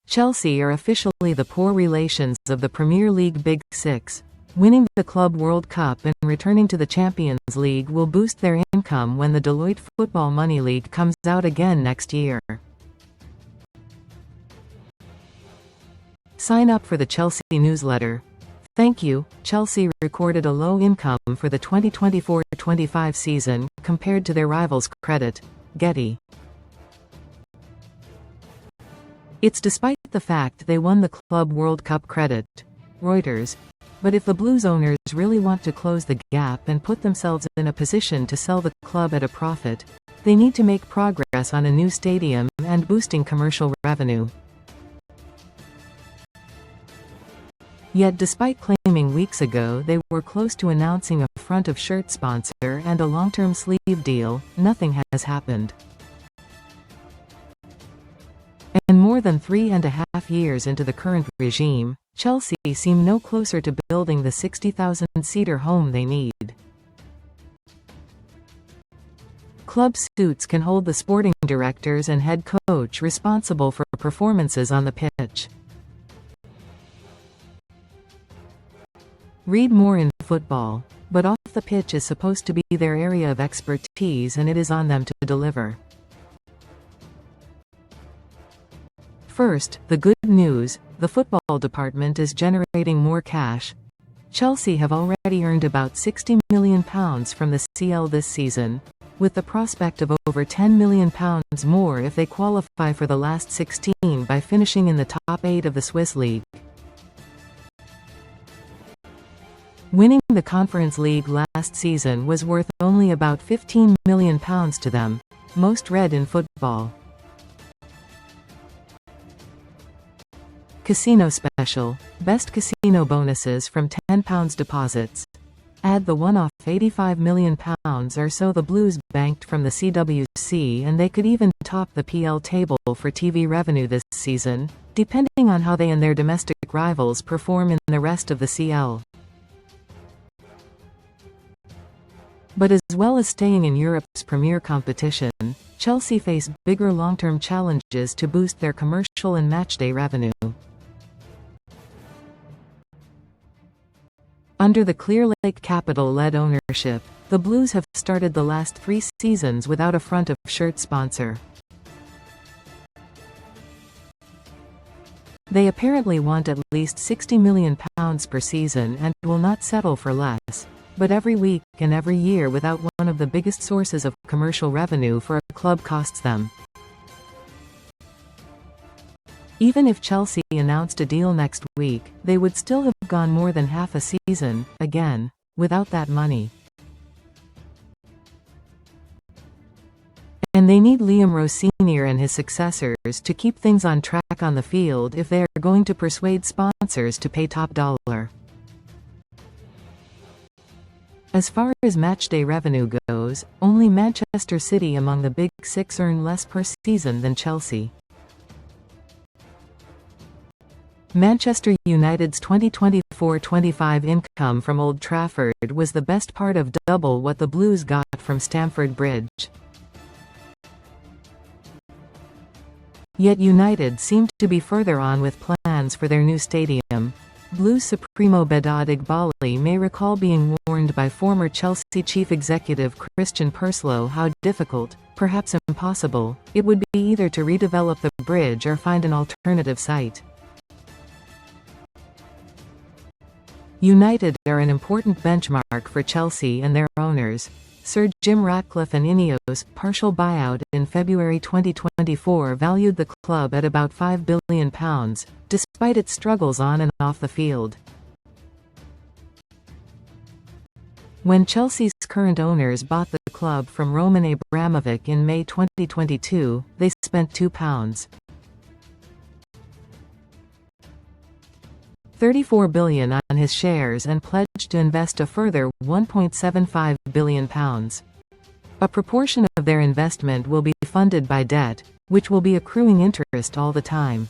Chelsea are officially the poor relations of the Premier League Big Six. Winning the Club World Cup and returning to the Champions League will boost their income when the Deloitte Football Money League comes out again next year. Sign up for the Chelsea newsletter. Thank you. Chelsea recorded a low income for the 2024-25 season, compared to their rivals Credit, Getty. It's despite the fact they won the Club World CupCredit, Reuters. But if the Blues owners really want to close the gap and put themselves in a position to sell the club at a profit, they need to make progress on a new stadium and boosting commercial revenue. Yet despite claiming weeks ago they were close to announcing a front-of-shirt sponsor and a long-term sleeve deal, nothing has happened. And more than 3.5 years into the current regime, Chelsea seem no closer to building the 60,000-seater home they need. Club suits can hold the sporting directors and head coach responsible for performances on the pitch. Read more in football. But off the pitch is supposed to be their area of expertise, and it is on them to deliver. First, the good news: the football department is generating more cash. Chelsea have already earned about £60 million from the CL this season, with the prospect of over £10 million more if they qualify for the last 16 by finishing in the top 8 of the Swiss league. Winning the Conference League last season was worth only about £15 million to them, most read in football. Casino special: best casino bonuses from £10 deposits. Add the one-off £85 million or so the Blues banked from the CWC, and they could even top the PL table for TV revenue this season, depending on how they and their domestic rivals perform in the rest of the CL. But as well as staying in Europe's premier competition, Chelsea face bigger long-term challenges to boost their commercial and matchday revenue. Under the Clearlake Capital-led ownership, the Blues have started the last 3 seasons without a front-of-shirt sponsor. They apparently want at least £60 million per season and will not settle for less. But every week and every year without one of the biggest sources of commercial revenue for a club costs them. Even if Chelsea announced a deal next week, they would still have gone more than half a season, again, without that money. And they need Liam Rossinier and his successors to keep things on track on the field if they are going to persuade sponsors to pay top dollar. As far as matchday revenue goes, only Manchester City among the Big Six earn less per season than Chelsea. Manchester United's 2024-25 income from Old Trafford was the best part of double what the Blues got from Stamford Bridge. Yet United seemed to be further on with plans for their new stadium. Blues Supremo Behdad Ighbali may recall being warned by former Chelsea chief executive Christian Purslow how difficult, perhaps impossible, it would be either to redevelop the bridge or find an alternative site. United are an important benchmark for Chelsea and their owners. Sir Jim Ratcliffe and Ineos' partial buyout in February 2024 valued the club at about £5 billion, despite its struggles on and off the field. When Chelsea's current owners bought the club from Roman Abramovich in May 2022, they spent £2. 34 billion on his shares and pledged to invest a further £1.75 billion. A proportion of their investment will be funded by debt, which will be accruing interest all the time.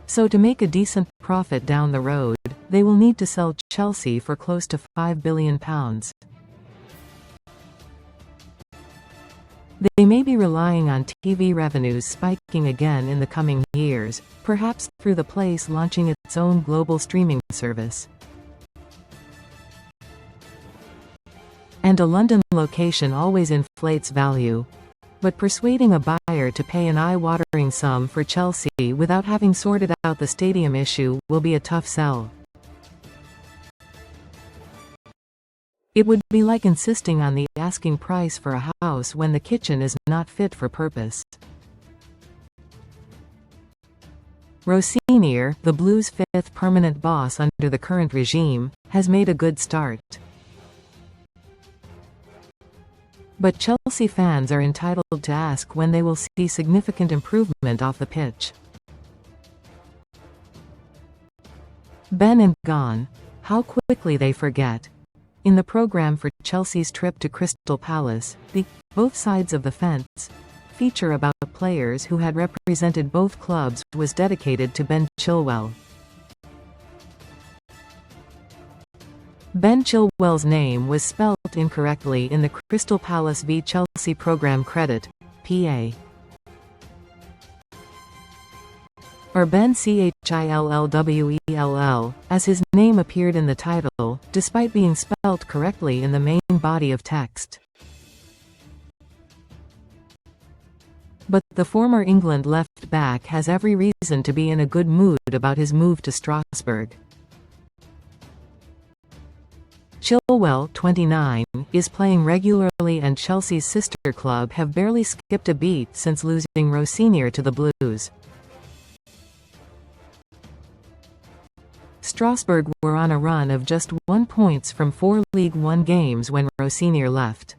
So to make a decent profit down the road, they will need to sell Chelsea for close to £5 billion. They may be relying on TV revenues spiking again in the coming years, perhaps through the place launching its own global streaming service. And a London location always inflates value. But persuading a buyer to pay an eye-watering sum for Chelsea without having sorted out the stadium issue will be a tough sell. It would be like insisting on the asking price for a house when the kitchen is not fit for purpose. Rosenior, the Blues' fifth permanent boss under the current regime, has made a good start. But Chelsea fans are entitled to ask when they will see significant improvement off the pitch. Been and gone. How quickly they forget. In the program for Chelsea's trip to Crystal Palace, the "Both Sides of the Fence" feature about players who had represented both clubs was dedicated to Ben Chilwell. Ben Chilwell's name was spelt incorrectly in the Crystal Palace v Chelsea program credit, PA. Or Ben Chillwell, as his name appeared in the title, despite being spelt correctly in the main body of text. But the former England left-back has every reason to be in a good mood about his move to Strasbourg. Chilwell, 29, is playing regularly and Chelsea's sister club have barely skipped a beat since losing Rosenior to the Blues. Strasbourg were on a run of just 1 point from 4 League One games when Rosenior left.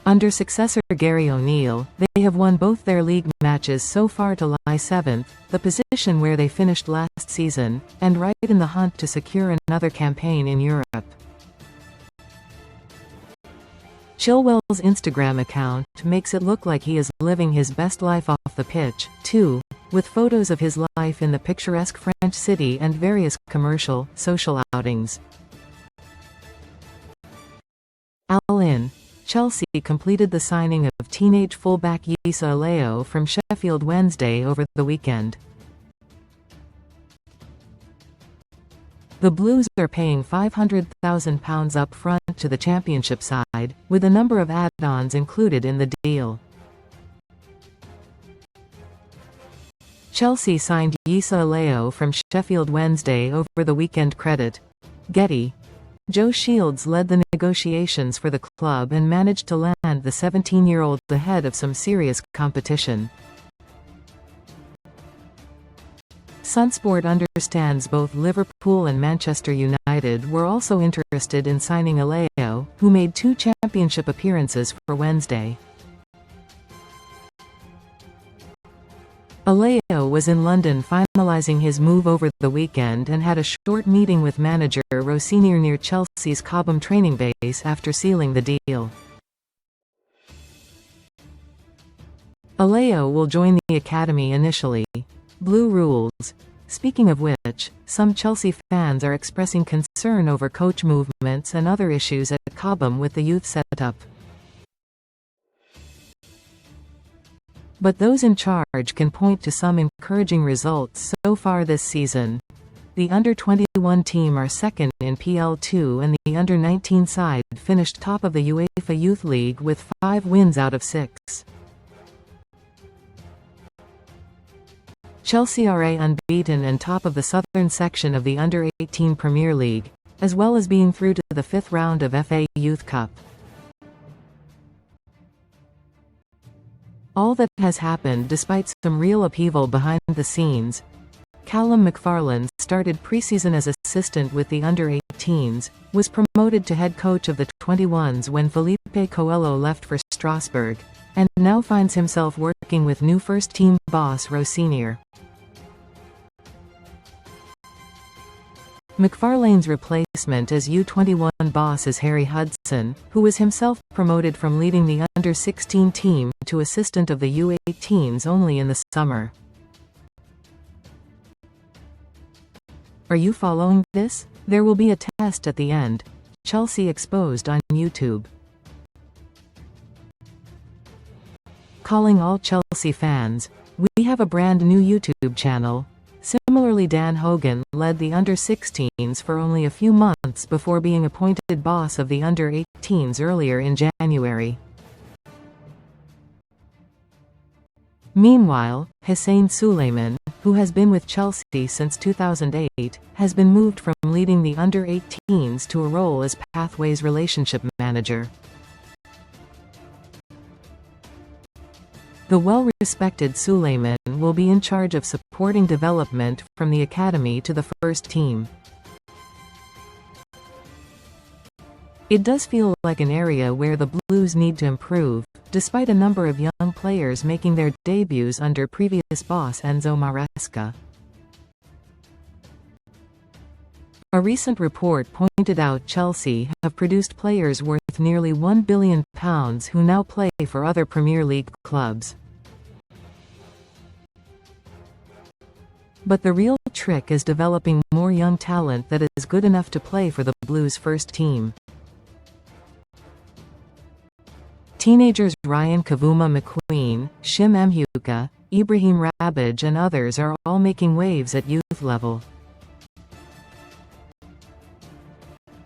Under successor Gary O'Neill, they have won both their league matches so far to lie 7th, the position where they finished last season, and right in the hunt to secure another campaign in Europe. Chilwell's Instagram account makes it look like he is living his best life off the pitch, too, with photos of his life in the picturesque French city and various commercial, social outings. All-in. Chelsea completed the signing of teenage fullback Yisa Aleo from Sheffield Wednesday over the weekend. The Blues are paying £500,000 up front to the Championship side, with a number of add-ons included in the deal. Chelsea signed Yisa Aleo from Sheffield Wednesday over the weekend. Credit. Getty. Joe Shields led the negotiations for the club and managed to land the 17-year-old ahead of some serious competition. Sunsport understands both Liverpool and Manchester United were also interested in signing Aleo, who made 2 championship appearances for Wednesday. Aleo was in London finalising his move over the weekend and had a short meeting with manager Rosenior near Chelsea's Cobham training base after sealing the deal. Aleo will join the academy initially. Blue rules. Speaking of which, some Chelsea fans are expressing concern over coach movements and other issues at Cobham with the youth setup. But those in charge can point to some encouraging results so far this season. The under-21 team are second in PL2 and the under-19 side finished top of the UEFA Youth League with 5 wins out of 6. Chelsea are unbeaten and top of the southern section of the under-18 Premier League, as well as being through to the 5th round of FA Youth Cup. All that has happened despite some real upheaval behind the scenes. Callum McFarlane started pre-season as assistant with the under-18s, was promoted to head coach of the 21s when Felipe Coelho left for Strasbourg, and now finds himself working with new first-team boss Rosenior. McFarlane's replacement as U21 boss is Harry Hudson, who was himself promoted from leading the under-16 team to assistant of the U18s only in the summer. Are you following this? There will be a test at the end. Chelsea exposed on YouTube. calling all Chelsea fans, "We have a brand new YouTube channel." Similarly, Dan Hogan led the under-16s for only a few months before being appointed boss of the under-18s earlier in January. Meanwhile, Hussein Suleiman, who has been with Chelsea since 2008, has been moved from leading the under-18s to a role as Pathways relationship manager. The well-respected Suleiman will be in charge of supporting development from the academy to the first team. It does feel like an area where the Blues need to improve, despite a number of young players making their debuts under previous boss Enzo Maresca. A recent report pointed out Chelsea have produced players worth nearly £1 billion who now play for other Premier League clubs. But the real trick is developing more young talent that is good enough to play for the Blues' first team. Teenagers Ryan Kavuma McQueen, Shim Mhuka, Ibrahim Rabaj and others are all making waves at youth level.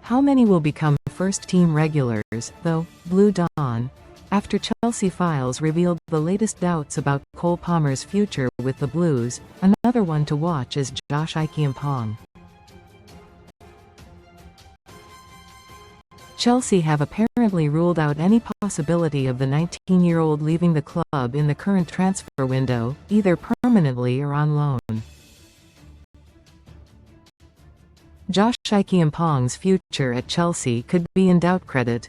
How many will become first-team regulars, though? Blue Dawn. After Chelsea files revealed the latest doubts about Cole Palmer's future with the Blues, another one to watch is Josh Acheampong. Chelsea have apparently ruled out any possibility of the 19-year-old leaving the club in the current transfer window, either permanently or on loan. Josh Acheampong's future at Chelsea could be in doubt. Credit.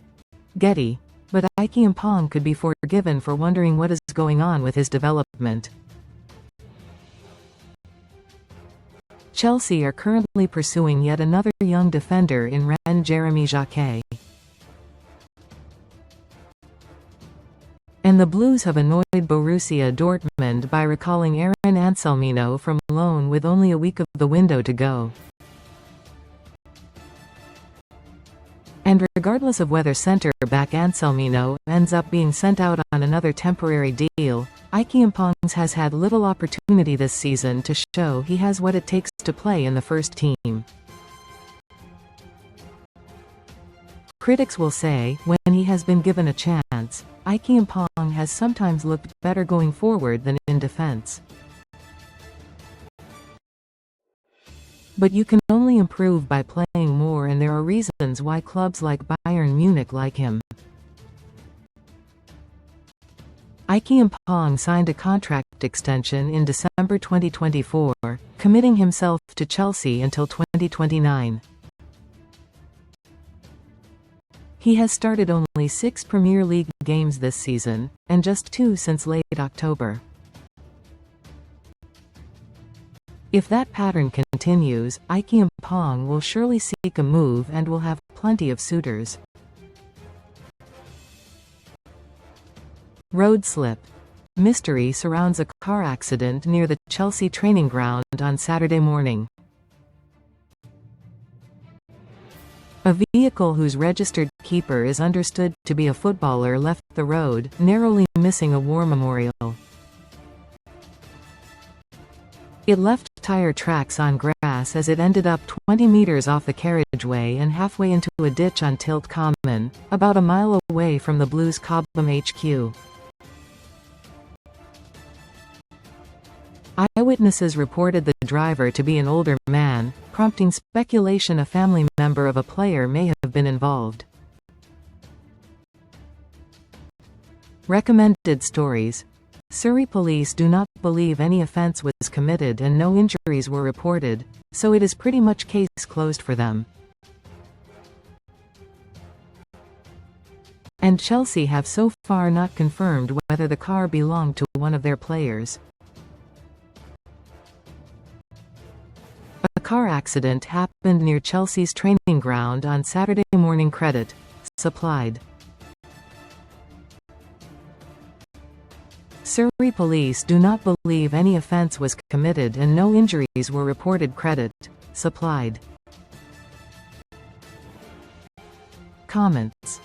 Getty. But Acheampong could be forgiven for wondering what is going on with his development. Chelsea are currently pursuing yet another young defender in Rennes Jeremy Jacquet. And the Blues have annoyed Borussia Dortmund by recalling Aaron Anselmino from loan with only a week of the window to go. And regardless of whether centre-back Anselmino ends up being sent out on another temporary deal, Acheampong has had little opportunity this season to show he has what it takes to play in the first team. Critics will say, when he has been given a chance, Acheampong has sometimes looked better going forward than in defence. But you can only improve by playing more, and there are reasons why clubs like Bayern Munich like him. Acheampong signed a contract extension in December 2024, committing himself to Chelsea until 2029. He has started only 6 Premier League games this season, and just 2 since late October. If that pattern continues, Acheampong will surely seek a move and will have plenty of suitors. Road slip. Mystery surrounds a car accident near the Chelsea training ground on Saturday morning. A vehicle whose registered keeper is understood to be a footballer left the road, narrowly missing a war memorial. It left tire tracks on grass as it ended up 20 meters off the carriageway and halfway into a ditch on Tilt Common, about a mile away from the Blues' Cobham HQ. Eyewitnesses reported the driver to be an older man, prompting speculation a family member of a player may have been involved. Recommended stories. Surrey police do not believe any offence was committed and no injuries were reported, so it is pretty much case closed for them. And Chelsea have so far not confirmed whether the car belonged to one of their players. A car accident happened near Chelsea's training ground on Saturday morning. Credit. Supplied. Surrey police do not believe any offence was committed and no injuries were reported. Credit. Supplied. Comments.